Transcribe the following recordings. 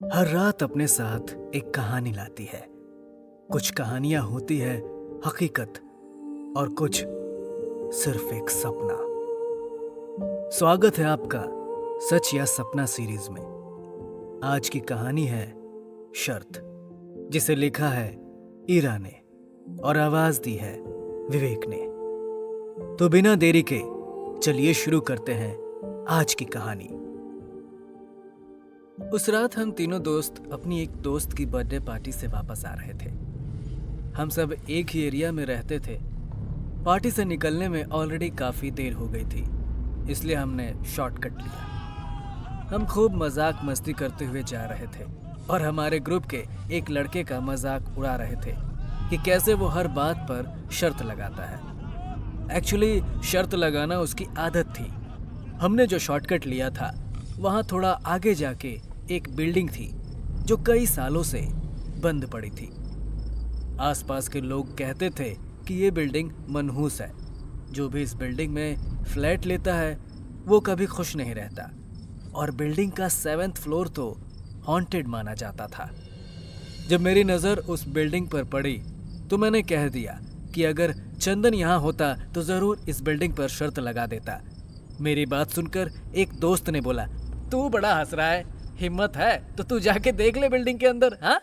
हर रात अपने साथ एक कहानी लाती है। कुछ कहानियां होती है हकीकत और कुछ सिर्फ एक सपना। स्वागत है आपका सच या सपना सीरीज में। आज की कहानी है शर्त, जिसे लिखा है ईरा ने और आवाज दी है विवेक ने। तो बिना देरी के चलिए शुरू करते हैं आज की कहानी। उस रात हम तीनों दोस्त अपनी एक दोस्त की बर्थडे पार्टी से वापस आ रहे थे। हम सब एक ही एरिया में रहते थे। पार्टी से निकलने में ऑलरेडी काफी देर हो गई थी, इसलिए हमने शॉर्टकट लिया। हम खूब मजाक मस्ती करते हुए जा रहे थे और हमारे ग्रुप के एक लड़के का मजाक उड़ा रहे थे कि कैसे वो हर बात पर शर्त लगाता है। एक्चुअली शर्त लगाना उसकी आदत थी। हमने जो शॉर्टकट लिया था वहाँ थोड़ा आगे जाके एक बिल्डिंग थी जो कई सालों से बंद पड़ी थी। आसपास के लोग कहते थे कि ये बिल्डिंग मनहूस है। जो भी इस बिल्डिंग में फ्लैट लेता है वो कभी खुश नहीं रहता, और बिल्डिंग का 7th फ्लोर तो हॉन्टेड माना जाता था। जब मेरी नज़र उस बिल्डिंग पर पड़ी तो मैंने कह दिया कि अगर चंदन यहाँ होता तो ज़रूर इस बिल्डिंग पर शर्त लगा देता। मेरी बात सुनकर एक दोस्त ने बोला, तू बड़ा हंस रहा है, हिम्मत है तो तू जाके देख ले बिल्डिंग के अंदर। हाँ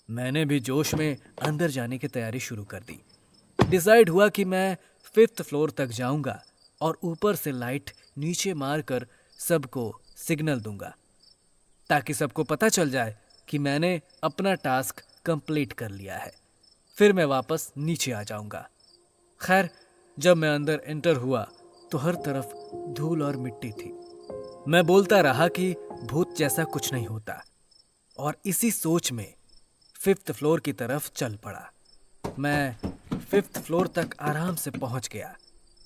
मैंने भी जोश में अंदर जाने की तैयारी शुरू कर दी। डिसाइड हुआ कि मैं 5th फ्लोर तक जाऊंगा और ऊपर से लाइट नीचे मारकर सबको सिग्नल दूंगा, ताकि सबको पता चल जाए कि मैंने अपना टास्क कंप्लीट कर लिया है। फिर मैं वापस नीचे आ जाऊंगा। खैर, जब मैं अंदर एंटर हुआ तो हर तरफ धूल और मिट्टी थी। मैं बोलता रहा कि भूत जैसा कुछ नहीं होता, और इसी सोच में 5th फ्लोर की तरफ चल पड़ा। मैं 5th फ्लोर तक आराम से पहुंच गया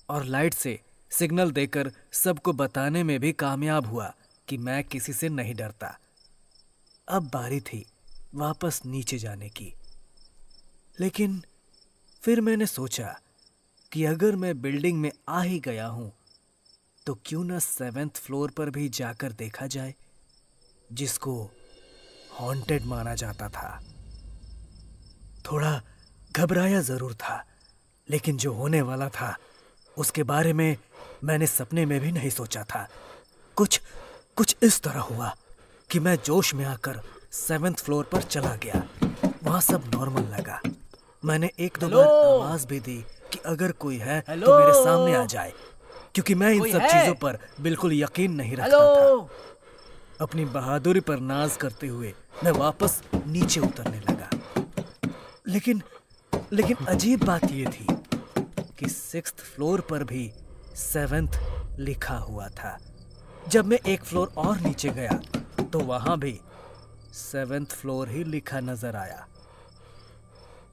और लाइट से सिग्नल देकर सबको बताने में भी कामयाब हुआ कि मैं किसी से नहीं डरता। अब बारी थी वापस नीचे जाने की। लेकिन फिर मैंने सोचा कि अगर मैं बिल्डिंग में आ ही गया हूं तो क्यों ना 7th फ्लोर पर भी जाकर देखा जाए, जिसको हॉन्टेड माना जाता था। थोड़ा घबराया जरूर था, लेकिन जो होने वाला था उसके बारे में मैंने सपने में भी नहीं सोचा था। कुछ कुछ इस तरह हुआ कि मैं जोश में आकर 7th फ्लोर पर चला गया। वहां सब नॉर्मल लगा। मैंने एक दो बार आवाज भी दी कि अगर कोई है तो मेरे सामने आ जाए, क्योंकि मैं इन सब चीजों पर बिल्कुल यकीन नहीं रखता था। अपनी बहादुरी पर नाज करते हुए मैं वापस नीचे उतरने लगा। लेकिन अजीब बात यह थी कि 6th फ्लोर पर भी 7th लिखा हुआ था। जब मैं एक फ्लोर और नीचे गया तो वहां भी 7th फ्लोर ही लिखा नजर आया।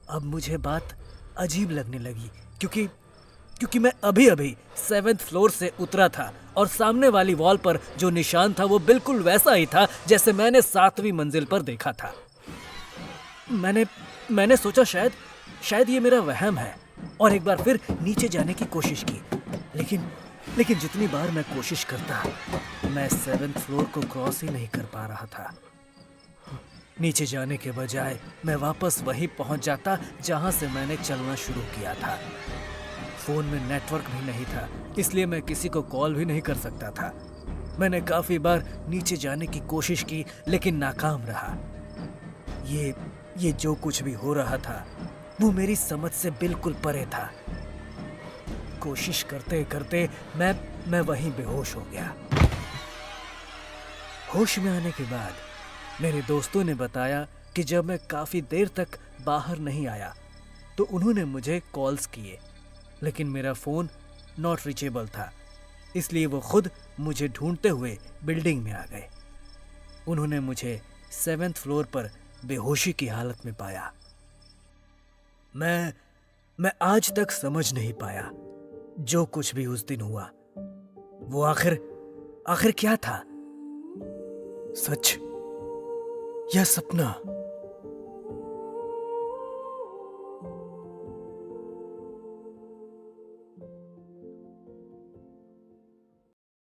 अब मुझे बात अजीब लगने लगी, क्योंकि मैं अभी अभी 7th फ्लोर से उतरा था और सामने वाली वॉल पर जो निशान था वो बिल्कुल वैसा ही था जैसे मैंने 7वीं मंजिल पर देखा था। मैंने सोचा शायद ये मेरा वहम है, और एक बार फिर नीचे जाने की कोशिश की। लेकिन जितनी बार मैं कोशिश करता, मैं 7th फ्लोर को क्रॉस ही नहीं कर पा रहा था। नीचे जाने के बजाय मैं वापस वहीं पहुंच जाता जहां से मैंने चलना शुरू किया था। फोन में नेटवर्क भी नहीं था, इसलिए मैं किसी को कॉल भी नहीं कर सकता था। मैंने काफी बार नीचे जाने की कोशिश की, लेकिन नाकाम रहा। ये जो कुछ भी हो रहा था वो मेरी समझ से बिल्कुल परे था। कोशिश करते करते मैं वहीं बेहोश हो गया। होश में आने के बाद मेरे दोस्तों ने बताया कि जब मैं काफी देर तक बाहर नहीं आया तो उन्होंने मुझे कॉल्स किए, लेकिन मेरा फोन नॉट रीचेबल था, इसलिए वो खुद मुझे ढूंढते हुए बिल्डिंग में आ गए। उन्होंने मुझे 7th फ्लोर पर बेहोशी की हालत में पाया। मैं आज तक समझ नहीं पाया जो कुछ भी उस दिन हुआ वो आखिर क्या था, सच या सपना।